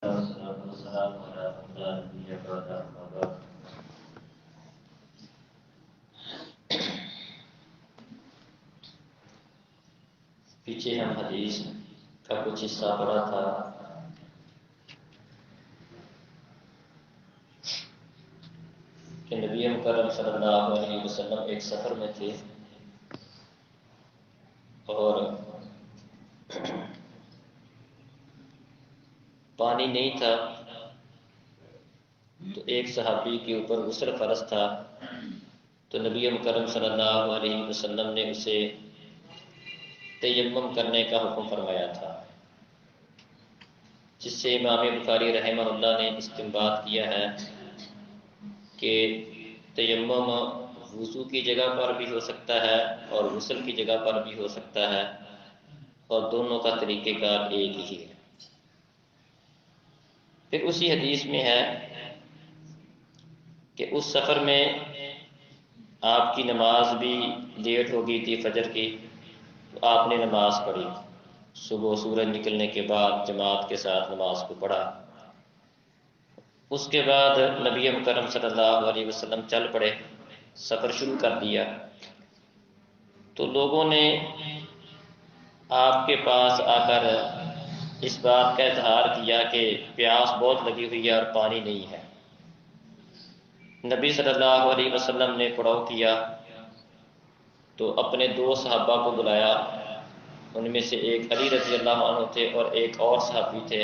والصلاة والسلام على من لا نبي بعده أما بعد. پیچھے ہم حدیث کا کچھ حصہ پڑھا تھا کہ نبی مکرم صلی اللہ علیہ وسلم ایک سفر میں تھے اور پانی نہیں تھا، تو ایک صحابی کے اوپر غسل فرض تھا، تو نبی مکرم صلی اللہ علیہ وسلم نے اسے تیمم کرنے کا حکم فرمایا تھا، جس سے امام بخاری رحمہ اللہ نے استنباط کیا ہے کہ تیمم وضو کی جگہ پر بھی ہو سکتا ہے اور غسل کی جگہ پر بھی ہو سکتا ہے، اور دونوں کا طریقہ کار ایک ہی ہے۔ پھر اسی حدیث میں ہے کہ اس سفر میں آپ کی نماز بھی لیٹ ہو گئی تھی فجر کی، تو آپ نے نماز پڑھی، صبح سورج نکلنے کے بعد جماعت کے ساتھ نماز کو پڑھا۔ اس کے بعد نبی مکرم صلی اللہ علیہ وسلم چل پڑے، سفر شروع کر دیا، تو لوگوں نے آپ کے پاس آ کر اس بات کا اظہار کیا کہ پیاس بہت لگی ہوئی ہے اور پانی نہیں ہے۔ نبی صلی اللہ علیہ وسلم نے پڑاؤ کیا تو اپنے دو صحابہ کو بلایا، ان میں سے ایک علی رضی اللہ عنہ تھے اور ایک اور صحابی تھے،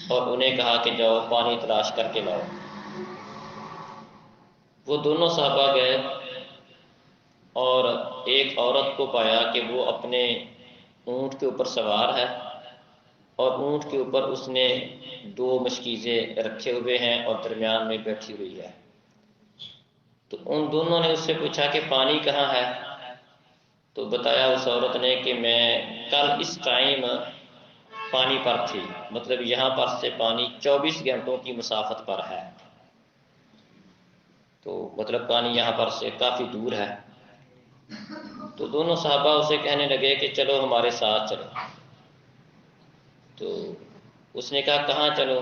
اور انہیں کہا کہ جاؤ پانی تلاش کر کے لاؤ۔ وہ دونوں صحابہ گئے اور ایک عورت کو پایا کہ وہ اپنے اونٹ کے اوپر سوار ہے، اور اونٹ کے اوپر اس نے دو مشکیزیں رکھے ہوئے ہیں اور درمیان میں بیٹھی ہوئی ہے۔ تو ان دونوں نے اس سے پوچھا کہ پانی کہاں ہے؟ تو بتایا اس عورت نے کہ میں کل اس ٹائم پانی پر تھی، مطلب یہاں پر سے پانی 24 گھنٹوں کی مسافت پر ہے، تو مطلب پانی یہاں پر سے کافی دور ہے۔ تو دونوں صحابہ اسے کہنے لگے کہ چلو ہمارے ساتھ چلو۔ تو اس نے کہا کہاں چلو؟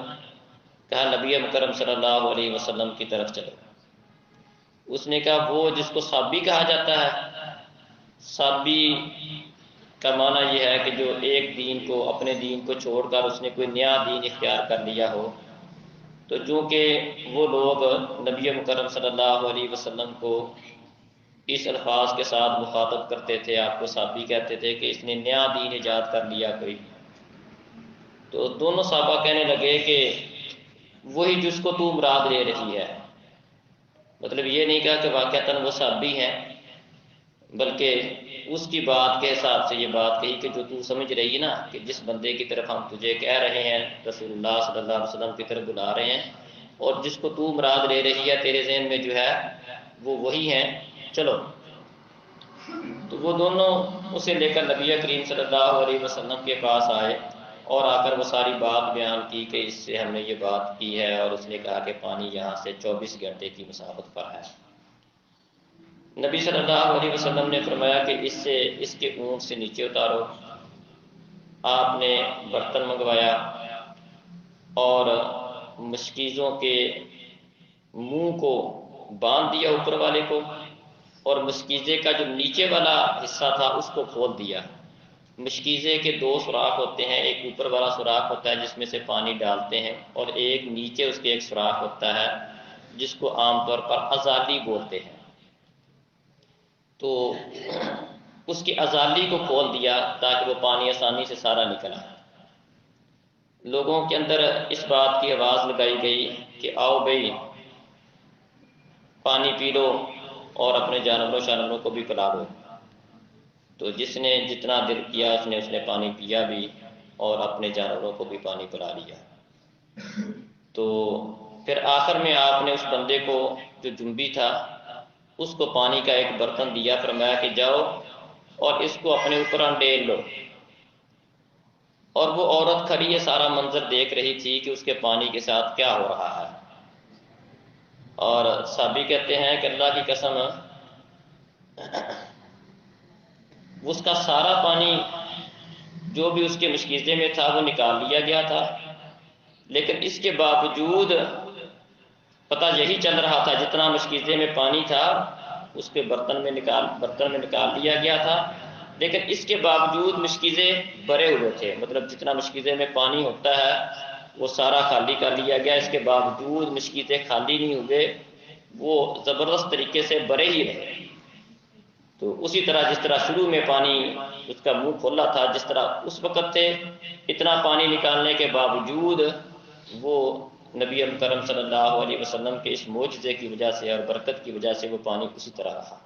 کہا نبی مکرم صلی اللہ علیہ وسلم کی طرف چلو۔ اس نے کہا وہ جس کو صابی کہا جاتا ہے، صابی کا معنی یہ ہے کہ جو ایک دین کو، اپنے دین کو چھوڑ کر اس نے کوئی نیا دین اختیار کر لیا ہو۔ تو چونکہ وہ لوگ نبی مکرم صلی اللہ علیہ وسلم کو اس الفاظ کے ساتھ مخاطب کرتے تھے، آپ کو صحابی کہتے تھے کہ اس نے نیا دین ایجاد کر لیا کوئی، تو دونوں صحابہ کہنے لگے کہ وہی جس کو تو مراد لے رہی ہے۔ مطلب یہ نہیں کہا کہ واقعتاً وہ صحابی ہیں، بلکہ اس کی بات کے حساب سے یہ بات کہی کہ جو تو سمجھ رہی ہے نا کہ جس بندے کی طرف ہم تجھے کہہ رہے ہیں، رسول اللہ صلی اللہ علیہ وسلم کی طرف بلا رہے ہیں، اور جس کو تو مراد لے رہی ہے تیرے ذہن میں جو ہے وہ وہی ہیں، چلو۔ تو وہ دونوں اسے لے کر نبی کریم صلی اللہ علیہ وسلم کے پاس آئے اور آ کر وہ ساری بات بیان کی کہ اس سے ہم نے یہ بات کی ہے، اور اس نے کہا کہ پانی یہاں سے 24 گھنٹے کی مسافت پر ہے۔ نبی صلی اللہ علیہ وسلم نے فرمایا کہ اس کے اونٹ سے نیچے اتارو۔ آپ نے برتن منگوایا اور مشکیزوں کے منہ کو باندھ دیا اوپر والے کو، اور مشکیزے کا جو نیچے والا حصہ تھا اس کو کھول دیا۔ مشکیزے کے دو سوراخ ہوتے ہیں، ایک اوپر والا سوراخ ہوتا ہے جس میں سے پانی ڈالتے ہیں، اور ایک نیچے اس کے ایک سوراخ ہوتا ہے جس کو عام طور پر ازالی بولتے ہیں۔ تو اس کی ازالی کو کھول دیا تاکہ وہ پانی آسانی سے سارا نکل آئے۔ لوگوں کے اندر اس بات کی آواز لگائی گئی کہ آؤ بھائی پانی پی لو اور اپنے جانوروں کو بھی پلا دو۔ تو جس نے جتنا دل کیا اس نے پانی پیا بھی اور اپنے جانوروں کو بھی پانی پلا لیا۔ تو پھر آخر میں آپ نے اس بندے کو جو جنبی تھا اس کو پانی کا ایک برتن دیا، فرمایا کہ جاؤ اور اس کو اپنے اوپر انڈیل لو۔ اور وہ عورت کھڑی یہ سارا منظر دیکھ رہی تھی کہ اس کے پانی کے ساتھ کیا ہو رہا ہے، اور صحابی کہتے ہیں کہ اللہ کی قسم اس کا سارا پانی جو بھی اس کے مشکیزے میں تھا وہ نکال لیا گیا تھا، لیکن اس کے باوجود پتہ یہی چل رہا تھا جتنا مشکیزے میں پانی تھا اس کے برتن میں نکال دیا گیا تھا، لیکن اس کے باوجود مشکیزے بھرے ہوئے تھے، مطلب جتنا مشکیزے میں پانی ہوتا ہے وہ سارا خالی کر لیا گیا، اس کے باوجود مشکیزے خالی نہیں ہوئے، وہ زبردست طریقے سے بھرے ہی رہے۔ تو اسی طرح جس طرح شروع میں پانی اس کا منہ کھلا تھا، جس طرح اس وقت تھے، اتنا پانی نکالنے کے باوجود وہ نبی کرم صلی اللہ علیہ وسلم کے اس معجزے کی وجہ سے اور برکت کی وجہ سے وہ پانی اسی طرح رہا۔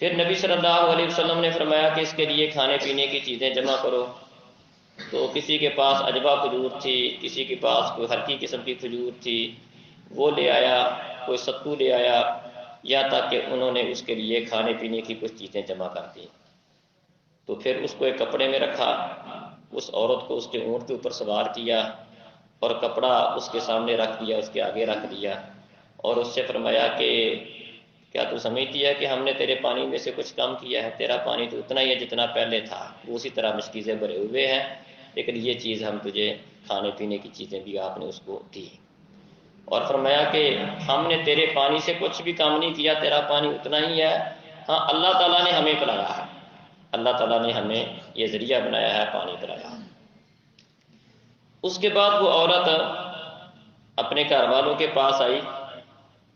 پھر نبی صلی اللہ علیہ وسلم نے فرمایا کہ اس کے لیے کھانے پینے کی چیزیں جمع کرو۔ تو کسی کے پاس عجبہ کھجور تھی، کسی کے پاس کوئی ہلکی قسم کی کھجور تھی، وہ لے آیا، کوئی ستو لے آیا، یا تک کہ انہوں نے اس کے لیے کھانے پینے کی کچھ چیزیں جمع کر دی۔ تو پھر اس کو ایک کپڑے میں رکھا، اس عورت کو اس کے اونٹ کے اوپر سوار کیا اور کپڑا اس کے سامنے رکھ دیا، اس کے آگے رکھ دیا، اور اس سے فرمایا کہ کیا تو سمجھتی ہے کہ ہم نے تیرے پانی میں سے کچھ کم کیا ہے؟ تیرا پانی تو اتنا ہی ہے جتنا پہلے تھا، وہ اسی طرح مشکیزیں بھرے ہوئے ہیں، لیکن یہ چیز ہم تجھے کھانے پینے کی چیزیں بھی آپ نے اس کو دی۔ اور فرمایا کہ ہم نے تیرے پانی سے کچھ بھی کام نہیں کیا، تیرا پانی اتنا ہی ہے، ہاں اللہ تعالیٰ نے ہمیں پلایا ہے، اللہ تعالیٰ نے ہمیں یہ ذریعہ بنایا ہے پانی پلایا۔ اس کے بعد وہ عورت اپنے گھر والوں کے پاس آئی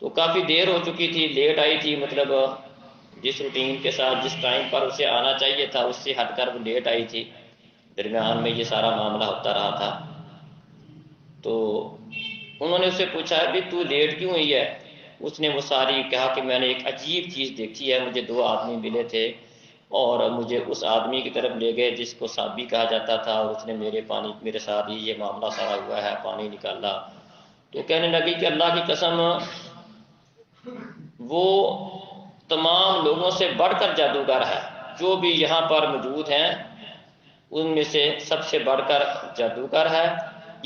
تو کافی دیر ہو چکی تھی، لیٹ آئی تھی، مطلب جس روٹین کے ساتھ جس ٹائم پر اسے آنا چاہیے تھا اس سے ہٹ کر وہ لیٹ آئی تھی، درمیان میں یہ سارا معاملہ ہوتا رہا تھا۔ تو انہوں نے اس سے پوچھا بھی تو لیٹ کیوں ہوئی ہے؟ اس نے وہ ساری کہا کہ میں نے ایک عجیب چیز دیکھی ہے، مجھے 2 آدمی ملے تھے اور مجھے اس آدمی کی طرف لے گئے جس کو صابی کہا جاتا تھا، اور اس نے میرے ساتھ ہی یہ معاملہ سارا ہوا ہے، پانی نکالا۔ تو کہنے لگی کہ اللہ کی قسم وہ تمام لوگوں سے بڑھ کر جادوگر ہے، جو بھی یہاں پر موجود ہیں ان میں سے سب سے بڑھ کر جادوگر ہے،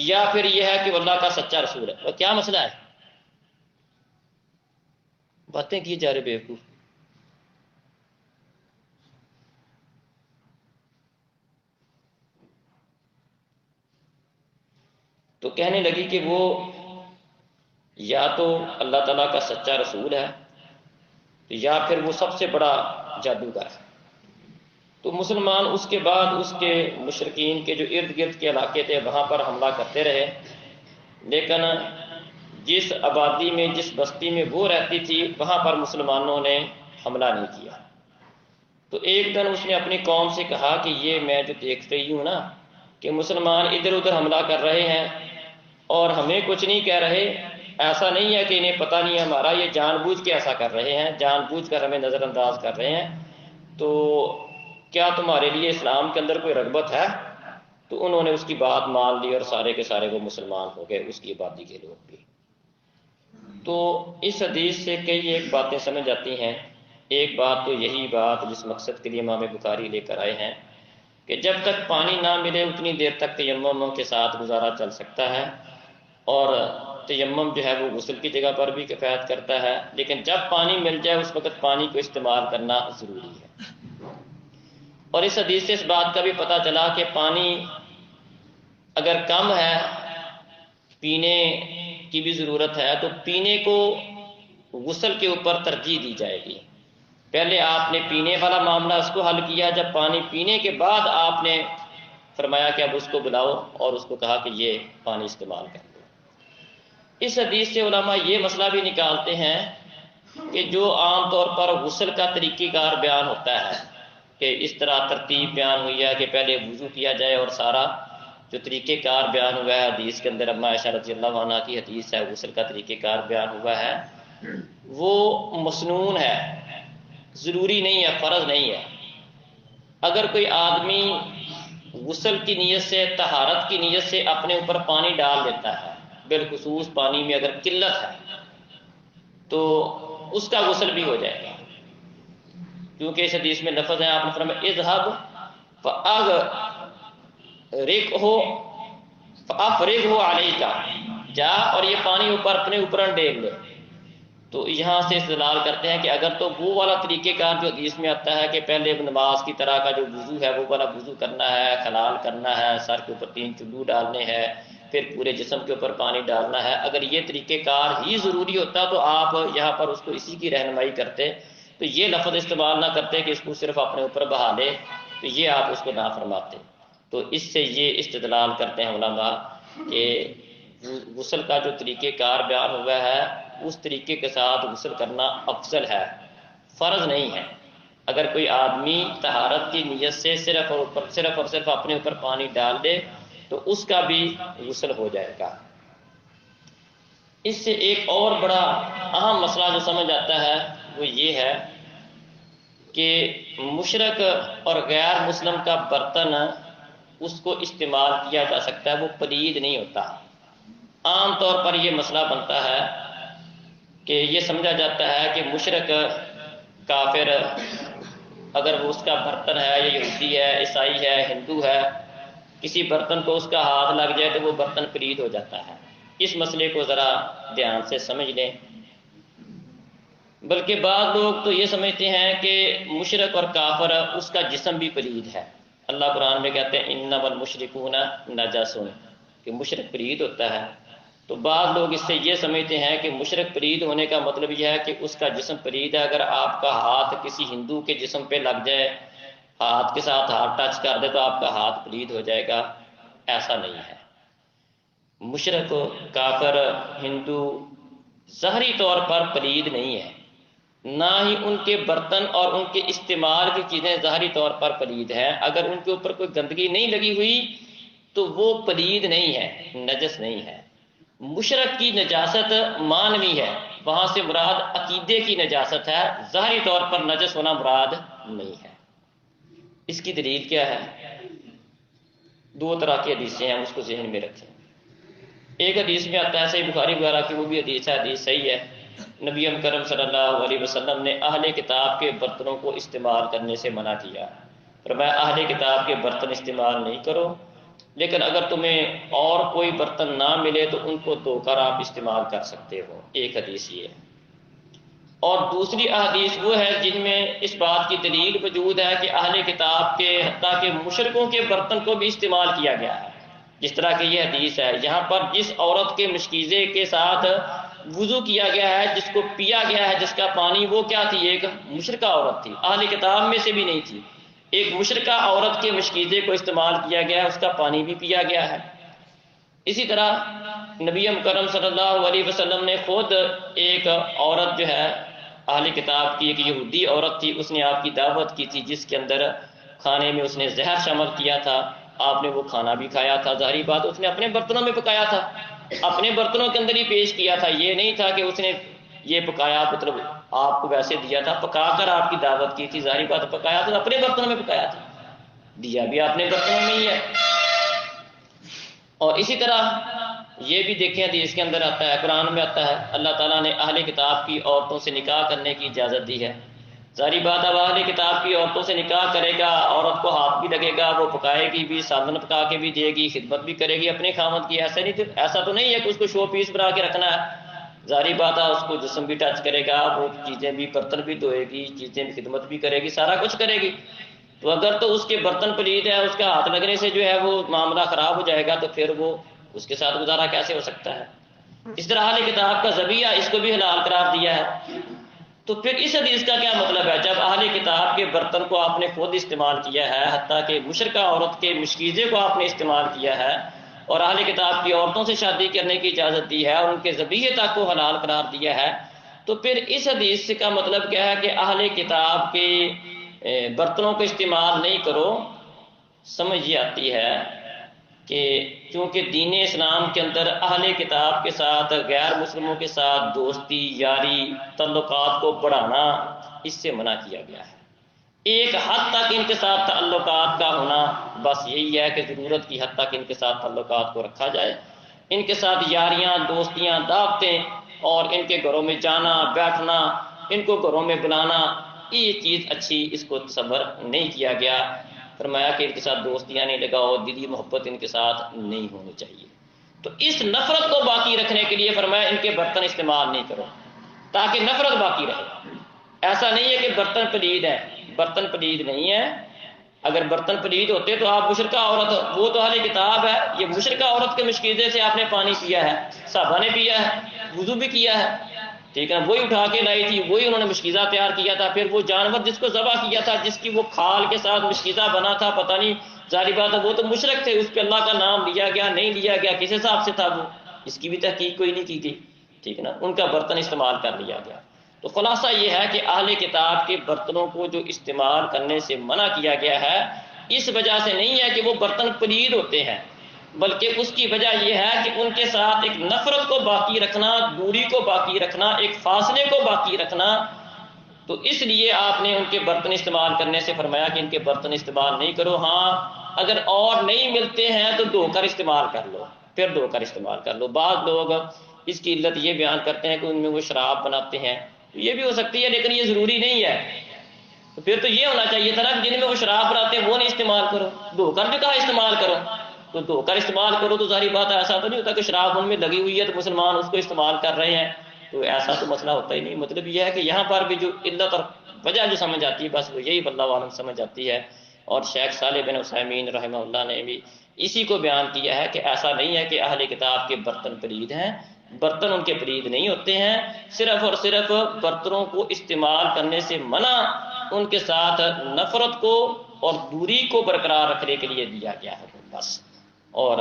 یا پھر یہ ہے کہ وہ اللہ کا سچا رسول ہے۔ اور کیا مسئلہ ہے؟ باتیں کی جا رہے بیوقوف۔ تو کہنے لگی کہ وہ یا تو اللہ تعالیٰ کا سچا رسول ہے یا پھر وہ سب سے بڑا جادوگر ہے۔ تو مسلمان اس کے بعد اس کے مشرکین کے جو ارد گرد کے علاقے تھے وہاں پر حملہ کرتے رہے، لیکن جس آبادی میں جس بستی میں وہ رہتی تھی وہاں پر مسلمانوں نے حملہ نہیں کیا۔ تو ایک دن اس نے اپنی قوم سے کہا کہ یہ میں جو دیکھ رہی ہوں نا کہ مسلمان ادھر ادھر حملہ کر رہے ہیں اور ہمیں کچھ نہیں کہہ رہے، ایسا نہیں ہے کہ انہیں پتہ نہیں ہمارا، یہ جان بوجھ کے ایسا کر رہے ہیں، جان بوجھ کر ہمیں نظر انداز کر رہے ہیں، تو کیا تمہارے لیے اسلام کے اندر کوئی رغبت ہے؟ تو انہوں نے اس کی بات مان لی اور سارے کے سارے وہ مسلمان ہو گئے، اس کی آبادی کے لوگ بھی۔ تو اس حدیث سے کئی ایک باتیں سمجھ آتی ہیں۔ ایک بات تو یہی بات جس مقصد کے لیے امام بخاری لے کر آئے ہیں کہ جب تک پانی نہ ملے اتنی دیر تک تیمم کے ساتھ گزارا چل سکتا ہے، اور تیمم جو ہے وہ غسل کی جگہ پر بھی کفایت کرتا ہے، لیکن جب پانی مل جائے اس وقت پانی کو استعمال کرنا ضروری ہے۔ اور اس حدیث سے اس بات کا بھی پتہ چلا کہ پانی اگر کم ہے، پینے کی بھی ضرورت ہے، تو پینے کو غسل کے اوپر ترجیح دی جائے گی۔ پہلے آپ نے پینے والا معاملہ اس کو حل کیا، جب پانی پینے کے بعد آپ نے فرمایا کہ اب اس کو بلاؤ اور اس کو کہا کہ یہ پانی استعمال کر لو۔ اس حدیث سے علماء یہ مسئلہ بھی نکالتے ہیں کہ جو عام طور پر غسل کا طریقہ کار بیان ہوتا ہے کہ اس طرح ترتیب بیان ہوئی ہے کہ پہلے وضو کیا جائے، اور سارا جو طریقہ کار بیان ہوا ہے حدیث کے اندر، اما عائشہ رضی اللہ عنہا کی حدیث ہے، غسل کا طریقہ کار بیان ہوا ہے، وہ مسنون ہے، ضروری نہیں ہے، فرض نہیں ہے۔ اگر کوئی آدمی غسل کی نیت سے، طہارت کی نیت سے اپنے اوپر پانی ڈال دیتا ہے، بالخصوص پانی میں اگر قلت ہے، تو اس کا غسل بھی ہو جائے گا، کیونکہ اس حدیث میں لفظ ہے، آپ نے فرمایا اذهب فافرغه عليك، جا اور یہ پانی اوپر اپنے اوپر ڈیگ لے۔ تو یہاں سے استدلال کرتے ہیں کہ اگر تو وہ والا طریقہ کار جو حدیث میں آتا ہے کہ پہلے نماز کی طرح کا جو وضو ہے وہ والا وضو کرنا ہے، خلال کرنا ہے، سر کے اوپر 3 چلو ڈالنے ہیں، پھر پورے جسم کے اوپر پانی ڈالنا ہے. اگر یہ طریقہ کار ہی ضروری ہوتا تو آپ یہاں پر اس کو اسی کی رہنمائی کرتے، تو یہ لفظ استعمال نہ کرتے کہ اس کو صرف اپنے اوپر بہا لے، تو یہ آپ اس کو نہ فرماتے. تو اس سے یہ استدلال کرتے ہیں علماء کہ غسل کا جو طریقہ کار بیان ہوا ہے اس طریقے کے ساتھ غسل کرنا افضل ہے، فرض نہیں ہے. اگر کوئی آدمی طہارت کی نیت سے صرف اور صرف اپنے اوپر پانی ڈال دے تو اس کا بھی غسل ہو جائے گا. اس سے ایک اور بڑا اہم مسئلہ جو سمجھ آتا ہے وہ یہ ہے کہ مشرک اور غیر مسلم کا برتن اس کو استعمال کیا جا سکتا ہے، وہ پلید نہیں ہوتا. عام طور پر یہ مسئلہ بنتا ہے کہ یہ سمجھا جاتا ہے کہ مشرک کافر اگر وہ اس کا برتن ہے، یا یہودی ہے، عیسائی ہے، ہندو ہے، کسی برتن کو اس کا ہاتھ لگ جائے تو وہ برتن پلید ہو جاتا ہے. اس مسئلے کو ذرا دھیان سے سمجھ لیں. بلکہ بعض لوگ تو یہ سمجھتے ہیں کہ مشرک اور کافر اس کا جسم بھی پلید ہے. اللہ قرآن میں کہتے ہیں انما المشرکون نجس، کہ مشرک پلید ہوتا ہے. تو بعض لوگ اس سے یہ سمجھتے ہیں کہ مشرک پلید ہونے کا مطلب یہ ہے کہ اس کا جسم پلید ہے. اگر آپ کا ہاتھ کسی ہندو کے جسم پہ لگ جائے، ہاتھ کے ساتھ ہاتھ ٹچ کر دے تو آپ کا ہاتھ پلید ہو جائے گا. ایسا نہیں ہے. مشرک، کافر، ہندو ظاہری طور پر پلید نہیں ہے، نہ ہی ان کے برتن اور ان کے استعمال کی چیزیں ظاہری طور پر پلید ہیں. اگر ان کے اوپر کوئی گندگی نہیں لگی ہوئی تو وہ پلید نہیں ہے، نجس نہیں ہے. مشرک کی نجاست معنوی ہے، وہاں سے مراد عقیدے کی نجاست ہے، ظاہری طور پر نجس ہونا مراد نہیں ہے. اس کی دلیل کیا ہے؟ دو طرح کی حدیثیں ہیں، اس کو ذہن میں رکھیں. ایک حدیث میں آتا ہے صحیح بخاری وغیرہ کی، وہ بھی حدیث ہے، حدیث صحیح ہے. نبی کرم صلی اللہ علیہ وسلم نے اہل کتاب کے برتنوں کو استعمال کرنے سے منع کیا. فرمایا اہل کتاب کے برتن استعمال نہیں کرو، لیکن اگر تمہیں اور کوئی برتن نہ ملے تو ان کو دھو کر آپ استعمال کر سکتے ہو. ایک حدیث یہ ہے. اور دوسری احادیث وہ ہے جن میں اس بات کی دلیل موجود ہے کہ اہل کتاب کے حتیٰ کہ مشرکوں کے برتن کو بھی استعمال کیا گیا ہے. جس طرح کہ یہ حدیث ہے، یہاں پر جس عورت کے مشکیزے کے ساتھ وضو کیا گیا ہے، جس کو پیا گیا ہے، جس کا پانی، وہ کیا تھی؟ ایک مشرکہ عورت تھی، اہل کتاب میں سے بھی نہیں تھی. ایک مشرکہ عورت کے مشکیزے کو استعمال کیا گیا ہے، اس کا پانی بھی پیا گیا ہے. اسی طرح نبی کرم صلی اللہ علیہ وسلم نے خود ایک عورت جو ہے اہل کتاب کی، ایک یہودی عورت تھی، اس نے آپ کی دعوت کی تھی جس کے اندر کھانے میں اس نے زہر شامل کیا تھا. آپ نے وہ کھانا بھی کھایا تھا. ظاہری بات اس نے اپنے برتنوں میں پکایا تھا، اپنے برتنوں کے اندر ہی پیش کیا تھا. یہ نہیں تھا کہ اس نے یہ پکایا مطلب آپ کو ویسے دیا تھا، پکا کر آپ کی دعوت کی تھی. ظاہری بات پکایا تو اپنے برتنوں میں پکایا تھا، دیا بھی اپنے برتنوں میں ہی ہے. اور اسی طرح یہ بھی دیکھیں حدیث کے اندر آتا ہے، قرآن میں آتا ہے، اللہ تعالیٰ نے اہل کتاب کی عورتوں سے نکاح کرنے کی اجازت دی ہے. ظاہری بات اب اہل کتاب کی عورتوں سے نکاح کرے گا، عورت کو ہاتھ بھی لگے گا، وہ پکائے گی بھی، سالن پکا کے بھی دے گی، خدمت بھی کرے گی اپنے خاوند کی. ایسا تو نہیں ہے کہ اس کو شو پیس بنا کے رکھنا ہے. ظاہری بات ہے اس کو جسم بھی ٹچ کرے گا، وہ چیزیں بھی، برتن بھی دھوئے گی، چیزیں بھی، خدمت بھی کرے گی، سارا کچھ کرے گی. تو اگر تو اس کے برتن پلید ہے، اس کا ہاتھ لگنے سے جو ہے وہ معاملہ خراب ہو جائے گا، تو پھر وہ اس کے ساتھ گزارا کیسے ہو سکتا ہے؟ اس طرح اہل کتاب کا ذبیحہ، اس کو بھی حلال قرار دیا ہے. تو پھر اس حدیث کا کیا مطلب ہے؟ جب اہل کتاب کے برتن کو آپ نے خود استعمال کیا ہے، حتیٰ کہ مشرکہ عورت کے مشکیزے کو آپ نے استعمال کیا ہے، اور اہل کتاب کی عورتوں سے شادی کرنے کی اجازت دی ہے، اور ان کے ذبیحے تک کو حلال قرار دیا ہے، تو پھر اس حدیث کا مطلب کیا ہے کہ اہل کتاب کے برتنوں کو استعمال نہیں کرو. سمجھ یہ آتی ہے کہ چونکہ دین اسلام کے اندر اہل کتاب کے ساتھ، غیر مسلموں کے ساتھ دوستی، یاری، تعلقات کو بڑھانا اس سے منع کیا گیا ہے. ایک حد تک ان کے ساتھ تعلقات کا ہونا بس یہی ہے کہ ضرورت کی حد تک ان کے ساتھ تعلقات کو رکھا جائے. ان کے ساتھ یاریاں، دوستیاں، دعوتیں، اور ان کے گھروں میں جانا، بیٹھنا، ان کو گھروں میں بلانا، یہ چیز اچھی، اس کو تصور نہیں کیا گیا. فرمایا کہ ان کے ساتھ دوستیاں نہیں لگاؤ، دلی محبت ان کے ساتھ نہیں ہونی چاہیے. تو اس نفرت کو باقی رکھنے کے لیے فرمایا ان کے برتن استعمال نہیں کرو، تاکہ نفرت باقی رہے. ایسا نہیں ہے کہ برتن پلید ہے، برتن پلید نہیں ہے. اگر برتن پلید ہوتے تو آپ مشرکہ عورت، وہ تو اہل کتاب ہے، یہ مشرکہ عورت کے مشکیزے سے آپ نے پانی پیا ہے، صحابہ نے پیا ہے، وضو بھی کیا ہے، ٹھیک ہے، وہی اٹھا کے لائی تھی، وہی انہوں نے مشکیزہ تیار کیا تھا، پھر وہ جانور جس کو ذبح کیا تھا، جس کی وہ کھال کے ساتھ مشکیزہ بنا تھا، پتہ نہیں، ظاہری بات ہے وہ تو مشرک تھے، اس پہ اللہ کا نام لیا گیا نہیں لیا گیا، کس حساب سے تھا وہ، اس کی بھی تحقیق کوئی نہیں کی گئی، ٹھیک ہے نا، ان کا برتن استعمال کر لیا گیا۔ تو خلاصہ یہ ہے کہ اہل کتاب کے برتنوں کو جو استعمال کرنے سے منع کیا گیا ہے، اس وجہ سے نہیں ہے کہ وہ برتن پلید ہوتے ہیں، بلکہ اس کی وجہ یہ ہے کہ ان کے ساتھ ایک نفرت کو باقی رکھنا، دوری کو باقی رکھنا، ایک فاصلے کو باقی رکھنا، تو اس لیے آپ نے ان کے برتن استعمال کرنے سے فرمایا کہ ان کے برتن استعمال نہیں کرو۔ ہاں اگر اور نہیں ملتے ہیں تو دھو کر استعمال کر لو، پھر دھو کر استعمال کر لو۔ بعض لوگ اس کی علت یہ بیان کرتے ہیں کہ ان میں وہ شراب بناتے ہیں، یہ بھی ہو سکتی ہے لیکن یہ ضروری نہیں ہے، تو پھر تو یہ ہونا چاہیے تھا نا جن میں وہ شراب بناتے ہیں وہ نہیں استعمال کرو، دھو کر جو کہا استعمال کرو، تو دھو کر استعمال کرو تو ظاہری بات ہے ایسا تو نہیں ہوتا کہ شراب ان میں لگی ہوئی ہے تو مسلمان اس کو استعمال کر رہے ہیں، تو ایسا تو مسئلہ ہوتا ہی نہیں۔ مطلب یہ ہے کہ یہاں پر بھی جو علت اور وجہ جو سمجھ آتی ہے بس وہ یہی اللہ عالم سمجھ آتی ہے، اور شیخ صالح بن عثیمین رحمہ اللہ نے بھی اسی کو بیان کیا ہے کہ ایسا نہیں ہے کہ اہل کتاب کے برتن پلید ہیں، برتن ان کے پلید نہیں ہوتے ہیں، صرف اور صرف برتنوں کو استعمال کرنے سے منع ان کے ساتھ نفرت کو اور دوری کو برقرار رکھنے کے لیے دیا گیا ہے بس، اور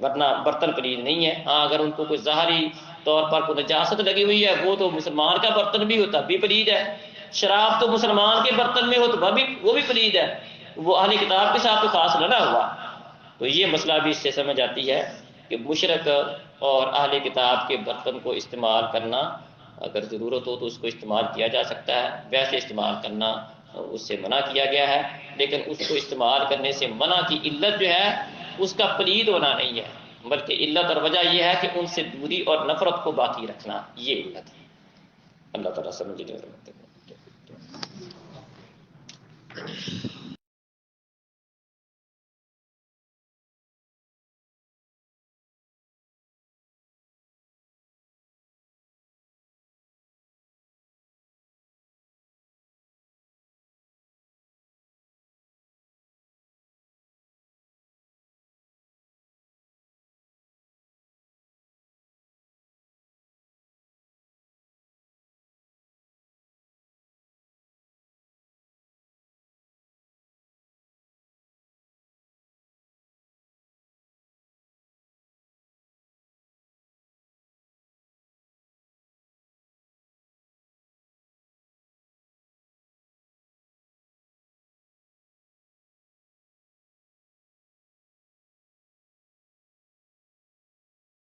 ورنہ برتن پلید نہیں ہے۔ ہاں اگر ان کو کوئی ظاہری طور پر کوئی نجاست لگی ہوئی ہے وہ تو مسلمان کا برتن بھی ہوتا بھی پلید ہے، شراب تو مسلمان کے برتن میں ہو تو وہ بھی پلید ہے، وہ اہل کتاب کے ساتھ تو خاص لڑا ہوا۔ تو یہ مسئلہ بھی اس سے سمجھ آتی ہے کہ مشرک اور اہل کتاب کے برتن کو استعمال کرنا اگر ضرورت ہو تو اس کو استعمال کیا جا سکتا ہے، ویسے استعمال کرنا اس سے منع کیا گیا ہے، لیکن اس کو استعمال کرنے سے منع کی علت جو ہے اس کا پلید ہونا نہیں ہے، بلکہ علت اور وجہ یہ ہے کہ ان سے دوری اور نفرت کو باقی رکھنا، یہ علت ہے۔ اللہ تعالیٰ سمجھنے اور